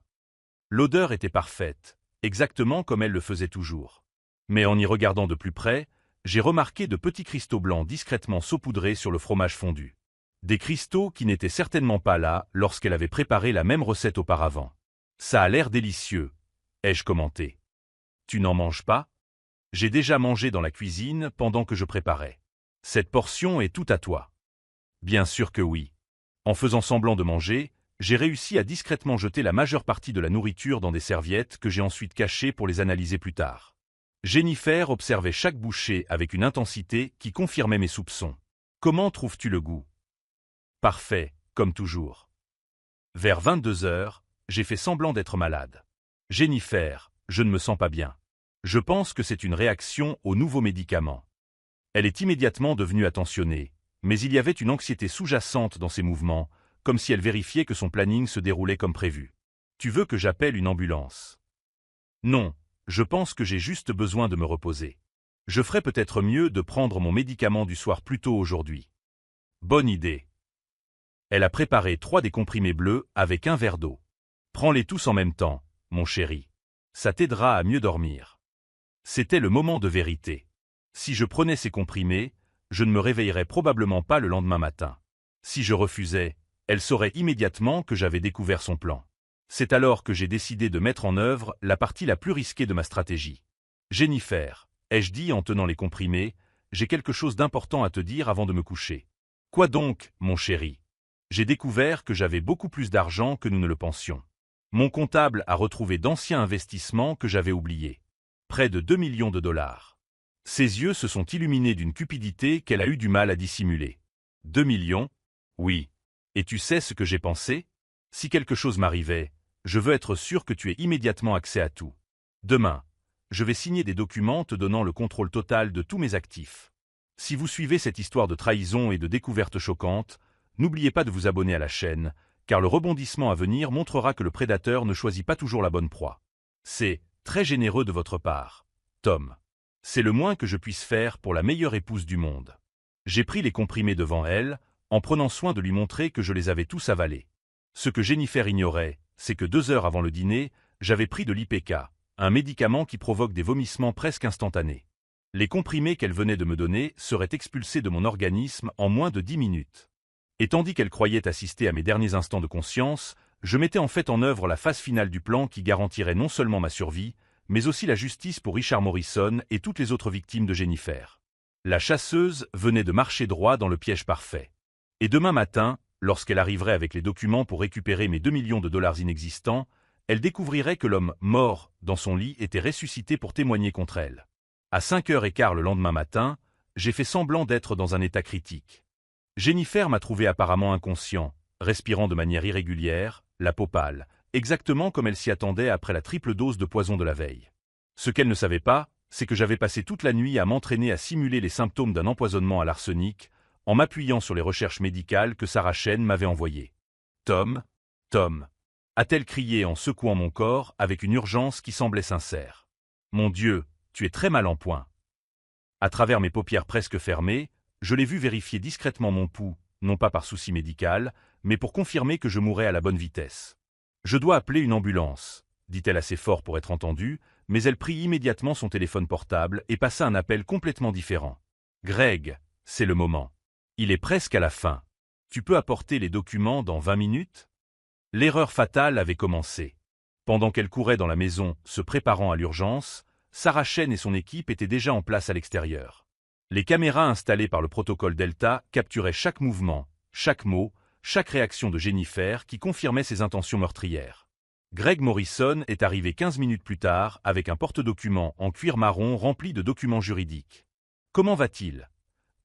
L'odeur était parfaite, exactement comme elle le faisait toujours. Mais en y regardant de plus près, j'ai remarqué de petits cristaux blancs discrètement saupoudrés sur le fromage fondu. Des cristaux qui n'étaient certainement pas là lorsqu'elle avait préparé la même recette auparavant. « Ça a l'air délicieux », ai-je commenté. « Tu n'en manges pas? J'ai déjà mangé dans la cuisine pendant que je préparais. Cette portion est tout à toi. » Bien sûr que oui. En faisant semblant de manger, j'ai réussi à discrètement jeter la majeure partie de la nourriture dans des serviettes que j'ai ensuite cachées pour les analyser plus tard. Jennifer observait chaque bouchée avec une intensité qui confirmait mes soupçons. « Comment trouves-tu le goût? » « Parfait, comme toujours. » Vers 22 heures, j'ai fait semblant d'être malade. « Jennifer, je ne me sens pas bien. Je pense que c'est une réaction aux nouveaux médicaments. » Elle est immédiatement devenue attentionnée, mais il y avait une anxiété sous-jacente dans ses mouvements, comme si elle vérifiait que son planning se déroulait comme prévu. « Tu veux que j'appelle une ambulance? » Non, je pense que j'ai juste besoin de me reposer. Je ferais peut-être mieux de prendre mon médicament du soir plus tôt aujourd'hui. Bonne idée. Elle a préparé 3 des comprimés bleus avec un verre d'eau. Prends-les tous en même temps, mon chéri. Ça t'aidera à mieux dormir. C'était le moment de vérité. Si je prenais ces comprimés, je ne me réveillerais probablement pas le lendemain matin. Si je refusais, elle saurait immédiatement que j'avais découvert son plan. C'est alors que j'ai décidé de mettre en œuvre la partie la plus risquée de ma stratégie. « Jennifer, ai-je dit en tenant les comprimés, j'ai quelque chose d'important à te dire avant de me coucher. »« Quoi donc, mon chéri ? » J'ai découvert que j'avais beaucoup plus d'argent que nous ne le pensions. Mon comptable a retrouvé d'anciens investissements que j'avais oubliés. Près de 2 millions de dollars. Ses yeux se sont illuminés d'une cupidité qu'elle a eu du mal à dissimuler. 2 millions? Oui. Et tu sais ce que j'ai pensé? Si quelque chose m'arrivait, je veux être sûr que tu aies immédiatement accès à tout. Demain, je vais signer des documents te donnant le contrôle total de tous mes actifs. Si vous suivez cette histoire de trahison et de découvertes choquantes, n'oubliez pas de vous abonner à la chaîne, car le rebondissement à venir montrera que le prédateur ne choisit pas toujours la bonne proie. C'est très généreux de votre part, Tom. C'est le moins que je puisse faire pour la meilleure épouse du monde. J'ai pris les comprimés devant elle, en prenant soin de lui montrer que je les avais tous avalés. Ce que Jennifer ignorait, c'est que 2 heures avant le dîner, j'avais pris de l'IPK, un médicament qui provoque des vomissements presque instantanés. Les comprimés qu'elle venait de me donner seraient expulsés de mon organisme en moins de 10 minutes. Et tandis qu'elle croyait assister à mes derniers instants de conscience, je mettais en fait en œuvre la phase finale du plan qui garantirait non seulement ma survie, mais aussi la justice pour Richard Morrison et toutes les autres victimes de Jennifer. La chasseuse venait de marcher droit dans le piège parfait. Et demain matin, lorsqu'elle arriverait avec les documents pour récupérer mes 2 millions de dollars inexistants, elle découvrirait que l'homme mort dans son lit était ressuscité pour témoigner contre elle. À 5h15 le lendemain matin, j'ai fait semblant d'être dans un état critique. Jennifer m'a trouvé apparemment inconscient, respirant de manière irrégulière, la peau pâle, exactement comme elle s'y attendait après la triple dose de poison de la veille. Ce qu'elle ne savait pas, c'est que j'avais passé toute la nuit à m'entraîner à simuler les symptômes d'un empoisonnement à l'arsenic, en m'appuyant sur les recherches médicales que Sarah Chen m'avait envoyées. « Tom, Tom !» a-t-elle crié en secouant mon corps avec une urgence qui semblait sincère. « Mon Dieu, tu es très mal en point. » À travers mes paupières presque fermées, je l'ai vu vérifier discrètement mon pouls, non pas par souci médical, mais pour confirmer que je mourais à la bonne vitesse. « Je dois appeler une ambulance », dit-elle assez fort pour être entendue, mais elle prit immédiatement son téléphone portable et passa un appel complètement différent. « Greg, c'est le moment. Il est presque à la fin. Tu peux apporter les documents dans 20 minutes ?» L'erreur fatale avait commencé. Pendant qu'elle courait dans la maison, se préparant à l'urgence, Sarah Chen et son équipe étaient déjà en place à l'extérieur. Les caméras installées par le protocole Delta capturaient chaque mouvement, chaque mot, chaque réaction de Jennifer qui confirmait ses intentions meurtrières. Greg Morrison est arrivé 15 minutes plus tard avec un porte-documents en cuir marron rempli de documents juridiques. « Comment va-t-il »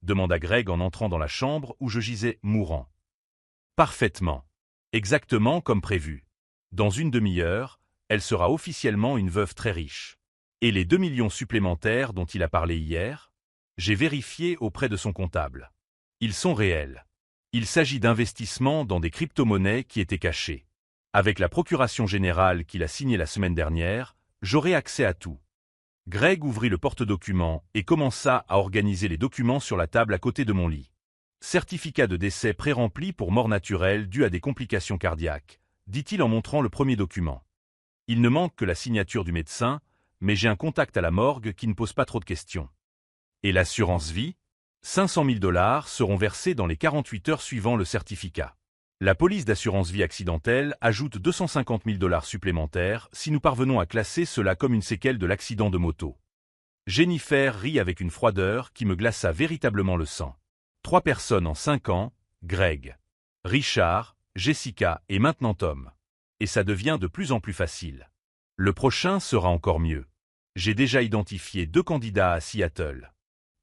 demanda Greg en entrant dans la chambre où je gisais mourant. « Parfaitement. Exactement comme prévu. Dans une demi-heure, elle sera officiellement une veuve très riche. Et les 2 millions supplémentaires dont il a parlé hier ? J'ai vérifié auprès de son comptable. Ils sont réels. Il s'agit d'investissements dans des crypto-monnaies qui étaient cachées. Avec la procuration générale qu'il a signée la semaine dernière, j'aurai accès à tout. » Greg ouvrit le porte-documents et commença à organiser les documents sur la table à côté de mon lit. « Certificat de décès pré-rempli pour mort naturelle due à des complications cardiaques », dit-il en montrant le premier document. « Il ne manque que la signature du médecin, mais j'ai un contact à la morgue qui ne pose pas trop de questions. » Et l'assurance vie ? 500 000 $ seront versés dans les 48 heures suivant le certificat. La police d'assurance vie accidentelle ajoute 250 000 $ supplémentaires si nous parvenons à classer cela comme une séquelle de l'accident de moto. Jennifer rit avec une froideur qui me glaça véritablement le sang. 3 personnes en 5 ans, Greg, Richard, Jessica et maintenant Tom. Et ça devient de plus en plus facile. Le prochain sera encore mieux. J'ai déjà identifié 2 candidats à Seattle.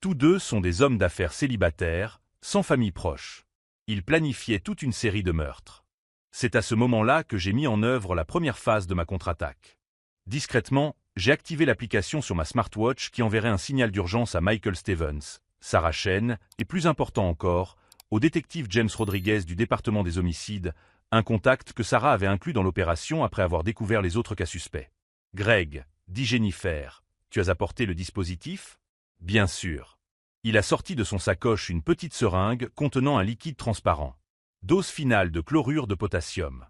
Tous 2 sont des hommes d'affaires célibataires, sans famille proche. Ils planifiaient toute une série de meurtres. C'est à ce moment-là que j'ai mis en œuvre la première phase de ma contre-attaque. Discrètement, j'ai activé l'application sur ma smartwatch qui enverrait un signal d'urgence à Michael Stevens, Sarah Chen, et plus important encore, au détective James Rodriguez du département des homicides, un contact que Sarah avait inclus dans l'opération après avoir découvert les autres cas suspects. « Greg, dit Jennifer, tu as apporté le dispositif ?» « Bien sûr. » Il a sorti de son sacoche une petite seringue contenant un liquide transparent. Dose finale de chlorure de potassium.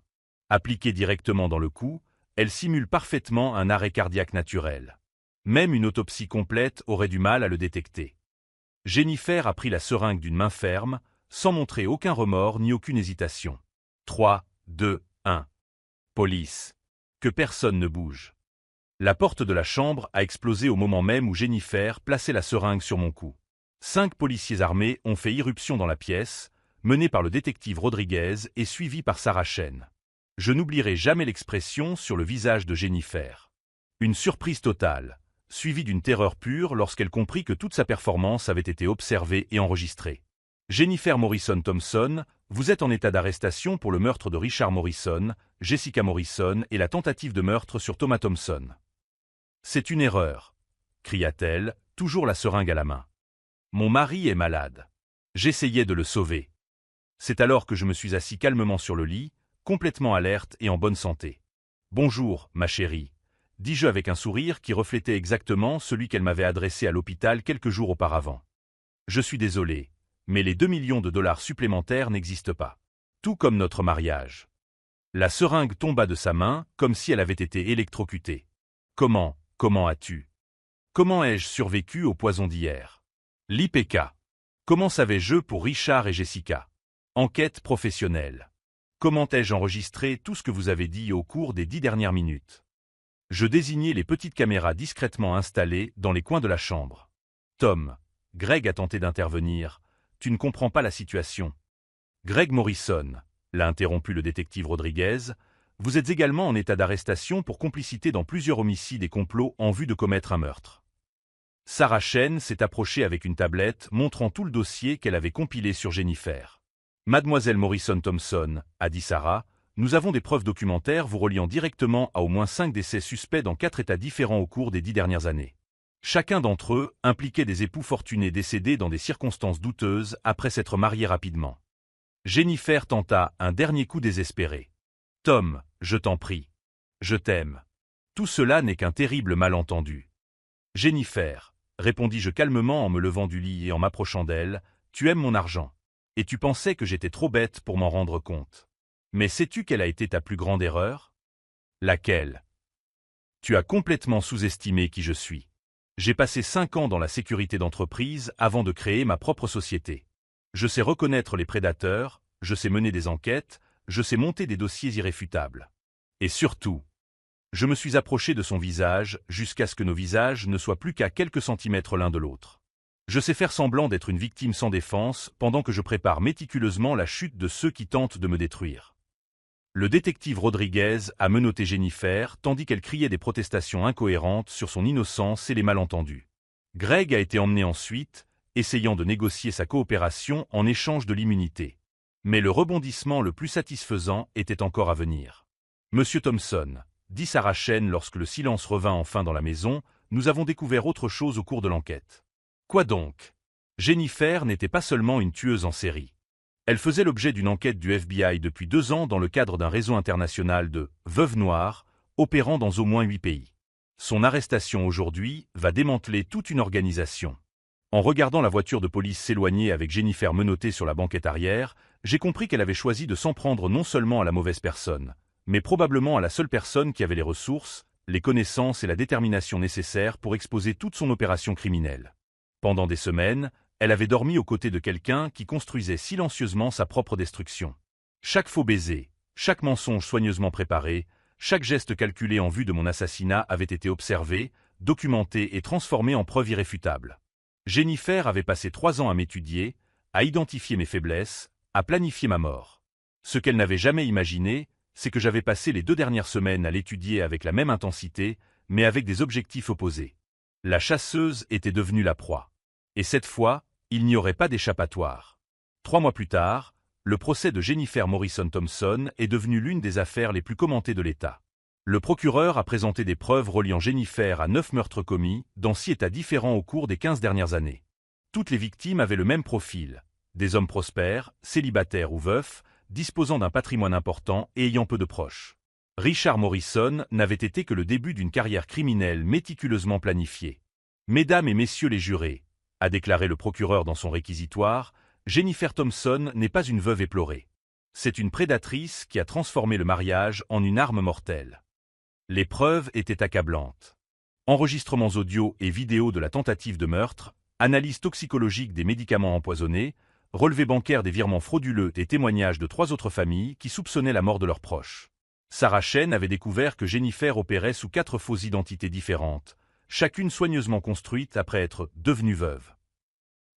Appliquée directement dans le cou, elle simule parfaitement un arrêt cardiaque naturel. Même une autopsie complète aurait du mal à le détecter. Jennifer a pris la seringue d'une main ferme, sans montrer aucun remords ni aucune hésitation. 3, 2, 1. Police. Que personne ne bouge. La porte de la chambre a explosé au moment même où Jennifer plaçait la seringue sur mon cou. 5 policiers armés ont fait irruption dans la pièce, menés par le détective Rodriguez et suivis par Sarah Chen. Je n'oublierai jamais l'expression sur le visage de Jennifer. Une surprise totale, suivie d'une terreur pure lorsqu'elle comprit que toute sa performance avait été observée et enregistrée. Jennifer Morrison Thompson, vous êtes en état d'arrestation pour le meurtre de Richard Morrison, Jessica Morrison et la tentative de meurtre sur Thomas Thompson. C'est une erreur, cria-t-elle, toujours la seringue à la main. Mon mari est malade. J'essayais de le sauver. C'est alors que je me suis assis calmement sur le lit, complètement alerte et en bonne santé. Bonjour, ma chérie, dis-je avec un sourire qui reflétait exactement celui qu'elle m'avait adressé à l'hôpital quelques jours auparavant. Je suis désolé, mais les 2 millions de dollars supplémentaires n'existent pas. Tout comme notre mariage. La seringue tomba de sa main comme si elle avait été électrocutée. Comment as-tu? Comment ai-je survécu au poison d'hier? L'IPK. Comment savais-je pour Richard et Jessica? Enquête professionnelle. Comment ai-je enregistré tout ce que vous avez dit au cours des 10 dernières minutes? Je désignai les petites caméras discrètement installées dans les coins de la chambre. Tom, Greg a tenté d'intervenir. Tu ne comprends pas la situation. Greg Morrison, l'a interrompu le détective Rodriguez, vous êtes également en état d'arrestation pour complicité dans plusieurs homicides et complots en vue de commettre un meurtre. Sarah Chen s'est approchée avec une tablette montrant tout le dossier qu'elle avait compilé sur Jennifer. Mademoiselle Morrison Thompson, a dit Sarah, nous avons des preuves documentaires vous reliant directement à au moins 5 décès suspects dans 4 États différents au cours des 10 dernières années. Chacun d'entre eux impliquait des époux fortunés décédés dans des circonstances douteuses après s'être mariés rapidement. Jennifer tenta un dernier coup désespéré. « Tom, je t'en prie. Je t'aime. Tout cela n'est qu'un terrible malentendu. »« Jennifer, répondis-je calmement en me levant du lit et en m'approchant d'elle, tu aimes mon argent. Et tu pensais que j'étais trop bête pour m'en rendre compte. Mais sais-tu quelle a été ta plus grande erreur? Laquelle? Tu as complètement sous-estimé qui je suis. J'ai passé 5 ans dans la sécurité d'entreprise avant de créer ma propre société. Je sais reconnaître les prédateurs, je sais mener des enquêtes, je sais monter des dossiers irréfutables. Et surtout, je me suis approché de son visage jusqu'à ce que nos visages ne soient plus qu'à quelques centimètres l'un de l'autre. Je sais faire semblant d'être une victime sans défense pendant que je prépare méticuleusement la chute de ceux qui tentent de me détruire. Le détective Rodriguez a menotté Jennifer tandis qu'elle criait des protestations incohérentes sur son innocence et les malentendus. Greg a été emmené ensuite, essayant de négocier sa coopération en échange de l'immunité. Mais le rebondissement le plus satisfaisant était encore à venir. « Monsieur Thompson, » dit Sarah Chen lorsque le silence revint enfin dans la maison, « nous avons découvert autre chose au cours de l'enquête. » Quoi donc? Jennifer n'était pas seulement une tueuse en série. Elle faisait l'objet d'une enquête du FBI depuis 2 ans dans le cadre d'un réseau international de « veuves noires » opérant dans au moins 8 pays. Son arrestation aujourd'hui va démanteler toute une organisation. En regardant la voiture de police s'éloigner avec Jennifer menottée sur la banquette arrière, j'ai compris qu'elle avait choisi de s'en prendre non seulement à la mauvaise personne, mais probablement à la seule personne qui avait les ressources, les connaissances et la détermination nécessaires pour exposer toute son opération criminelle. Pendant des semaines, elle avait dormi aux côtés de quelqu'un qui construisait silencieusement sa propre destruction. Chaque faux baiser, chaque mensonge soigneusement préparé, chaque geste calculé en vue de mon assassinat avait été observé, documenté et transformé en preuve irréfutable. Jennifer avait passé 3 ans à m'étudier, à identifier mes faiblesses, à planifier ma mort. Ce qu'elle n'avait jamais imaginé, c'est que j'avais passé les 2 dernières semaines à l'étudier avec la même intensité, mais avec des objectifs opposés. La chasseuse était devenue la proie. Et cette fois, il n'y aurait pas d'échappatoire. 3 mois plus tard, le procès de Jennifer Morrison Thompson est devenu l'une des affaires les plus commentées de l'État. Le procureur a présenté des preuves reliant Jennifer à 9 meurtres commis dans 6 États différents au cours des 15 dernières années. Toutes les victimes avaient le même profil, des hommes prospères, célibataires ou veufs, disposant d'un patrimoine important et ayant peu de proches. Richard Morrison n'avait été que le début d'une carrière criminelle méticuleusement planifiée. Mesdames et messieurs les jurés, a déclaré le procureur dans son réquisitoire, Jennifer Thompson n'est pas une veuve éplorée. C'est une prédatrice qui a transformé le mariage en une arme mortelle. Les preuves étaient accablantes. Enregistrements audio et vidéo de la tentative de meurtre, analyse toxicologique des médicaments empoisonnés, relevés bancaires des virements frauduleux et témoignages de 3 autres familles qui soupçonnaient la mort de leurs proches. Sarah Chen avait découvert que Jennifer opérait sous 4 fausses identités différentes, chacune soigneusement construite après être devenue veuve.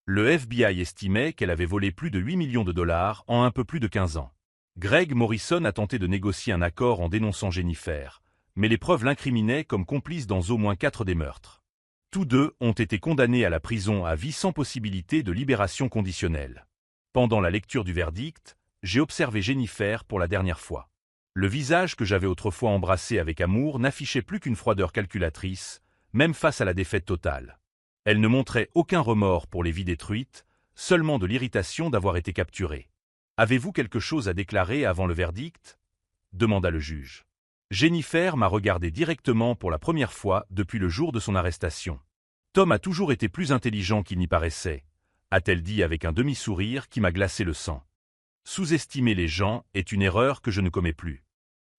Le FBI estimait qu'elle avait volé plus de 8 millions de dollars en un peu plus de 15 ans. Greg Morrison a tenté de négocier un accord en dénonçant Jennifer, mais les preuves l'incriminaient comme complice dans au moins 4 des meurtres. Tous 2 ont été condamnés à la prison à vie sans possibilité de libération conditionnelle. Pendant la lecture du verdict, j'ai observé Jennifer pour la dernière fois. Le visage que j'avais autrefois embrassé avec amour n'affichait plus qu'une froideur calculatrice, même face à la défaite totale. Elle ne montrait aucun remords pour les vies détruites, seulement de l'irritation d'avoir été capturée. « Avez-vous quelque chose à déclarer avant le verdict ?» demanda le juge. Jennifer m'a regardé directement pour la première fois depuis le jour de son arrestation. « Tom a toujours été plus intelligent qu'il n'y paraissait », a-t-elle dit avec un demi-sourire qui m'a glacé le sang. Sous-estimer les gens est une erreur que je ne commets plus.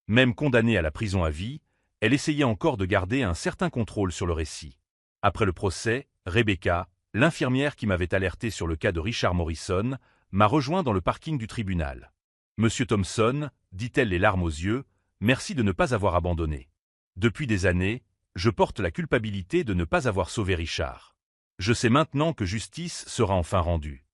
Même condamnée à la prison à vie, elle essayait encore de garder un certain contrôle sur le récit. Après le procès, Rebecca, l'infirmière qui m'avait alerté sur le cas de Richard Morrison, m'a rejoint dans le parking du tribunal. « Monsieur Thompson, dit-elle les larmes aux yeux, merci de ne pas avoir abandonné. Depuis des années, je porte la culpabilité de ne pas avoir sauvé Richard. Je sais maintenant que justice sera enfin rendue.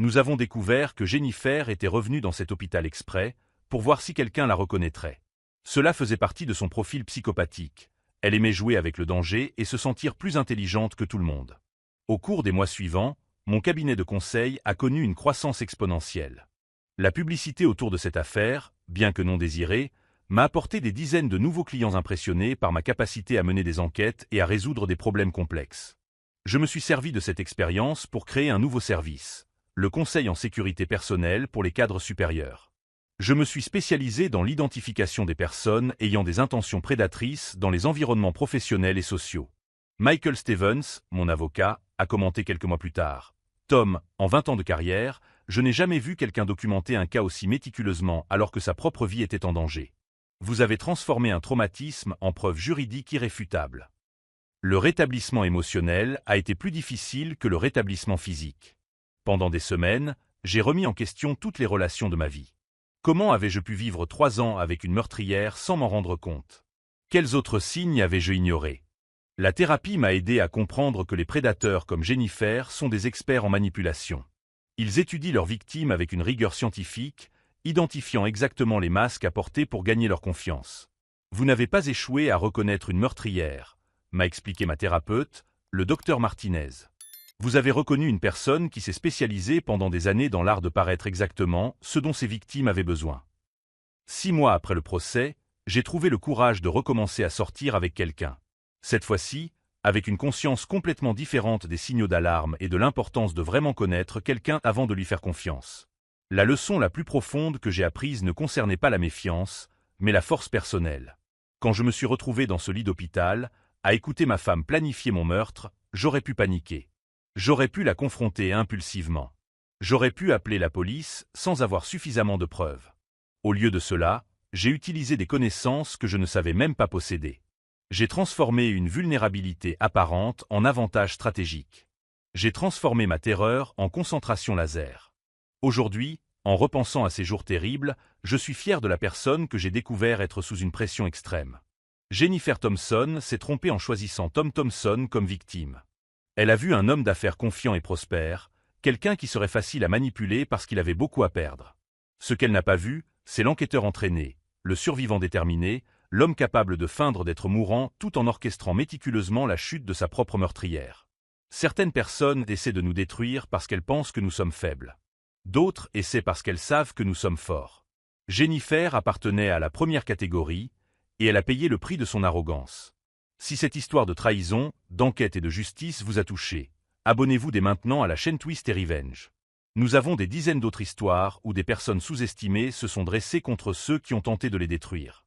Nous avons découvert que Jennifer était revenue dans cet hôpital exprès pour voir si quelqu'un la reconnaîtrait. Cela faisait partie de son profil psychopathique. Elle aimait jouer avec le danger et se sentir plus intelligente que tout le monde. Au cours des mois suivants, mon cabinet de conseil a connu une croissance exponentielle. La publicité autour de cette affaire, bien que non désirée, m'a apporté des dizaines de nouveaux clients impressionnés par ma capacité à mener des enquêtes et à résoudre des problèmes complexes. Je me suis servi de cette expérience pour créer un nouveau service, le conseil en sécurité personnelle pour les cadres supérieurs. Je me suis spécialisé dans l'identification des personnes ayant des intentions prédatrices dans les environnements professionnels et sociaux. Michael Stevens, mon avocat, a commenté quelques mois plus tard. Tom, en 20 ans de carrière, je n'ai jamais vu quelqu'un documenter un cas aussi méticuleusement alors que sa propre vie était en danger. Vous avez transformé un traumatisme en preuve juridique irréfutable. Le rétablissement émotionnel a été plus difficile que le rétablissement physique. Pendant des semaines, j'ai remis en question toutes les relations de ma vie. Comment avais-je pu vivre 3 ans avec une meurtrière sans m'en rendre compte? Quels autres signes avais-je ignorés? La thérapie m'a aidé à comprendre que les prédateurs comme Jennifer sont des experts en manipulation. Ils étudient leurs victimes avec une rigueur scientifique, identifiant exactement les masques à porter pour gagner leur confiance. Vous n'avez pas échoué à reconnaître une meurtrière, m'a expliqué ma thérapeute, le docteur Martinez. Vous avez reconnu une personne qui s'est spécialisée pendant des années dans l'art de paraître exactement ce dont ses victimes avaient besoin. 6 mois après le procès, j'ai trouvé le courage de recommencer à sortir avec quelqu'un. Cette fois-ci, avec une conscience complètement différente des signaux d'alarme et de l'importance de vraiment connaître quelqu'un avant de lui faire confiance. La leçon la plus profonde que j'ai apprise ne concernait pas la méfiance, mais la force personnelle. Quand je me suis retrouvé dans ce lit d'hôpital, à écouter ma femme planifier mon meurtre, j'aurais pu paniquer. J'aurais pu la confronter impulsivement. J'aurais pu appeler la police sans avoir suffisamment de preuves. Au lieu de cela, j'ai utilisé des connaissances que je ne savais même pas posséder. J'ai transformé une vulnérabilité apparente en avantage stratégique. J'ai transformé ma terreur en concentration laser. Aujourd'hui, en repensant à ces jours terribles, je suis fier de la personne que j'ai découvert être sous une pression extrême. Jennifer Thompson s'est trompée en choisissant Tom Thompson comme victime. Elle a vu un homme d'affaires confiant et prospère, quelqu'un qui serait facile à manipuler parce qu'il avait beaucoup à perdre. Ce qu'elle n'a pas vu, c'est l'enquêteur entraîné, le survivant déterminé, l'homme capable de feindre d'être mourant tout en orchestrant méticuleusement la chute de sa propre meurtrière. Certaines personnes essaient de nous détruire parce qu'elles pensent que nous sommes faibles. D'autres essaient parce qu'elles savent que nous sommes forts. Jennifer appartenait à la première catégorie, et elle a payé le prix de son arrogance. Si cette histoire de trahison, d'enquête et de justice vous a touché, abonnez-vous dès maintenant à la chaîne Twist et Revenge. Nous avons des dizaines d'autres histoires où des personnes sous-estimées se sont dressées contre ceux qui ont tenté de les détruire.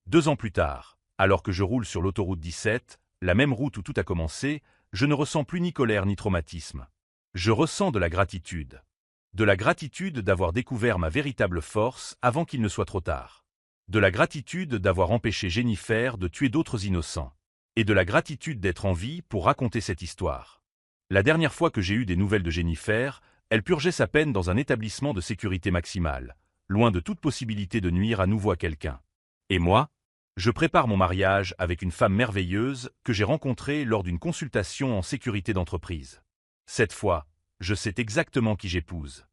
2 ans plus tard, alors que je roule sur l'autoroute 17, la même route où tout a commencé, je ne ressens plus ni colère ni traumatisme. Je ressens de la gratitude. De la gratitude d'avoir découvert ma véritable force avant qu'il ne soit trop tard. De la gratitude d'avoir empêché Jennifer de tuer d'autres innocents. Et de la gratitude d'être en vie pour raconter cette histoire. La dernière fois que j'ai eu des nouvelles de Jennifer, elle purgeait sa peine dans un établissement de sécurité maximale, loin de toute possibilité de nuire à nouveau à quelqu'un. Et moi, je prépare mon mariage avec une femme merveilleuse que j'ai rencontrée lors d'une consultation en sécurité d'entreprise. Cette fois, je sais exactement qui j'épouse.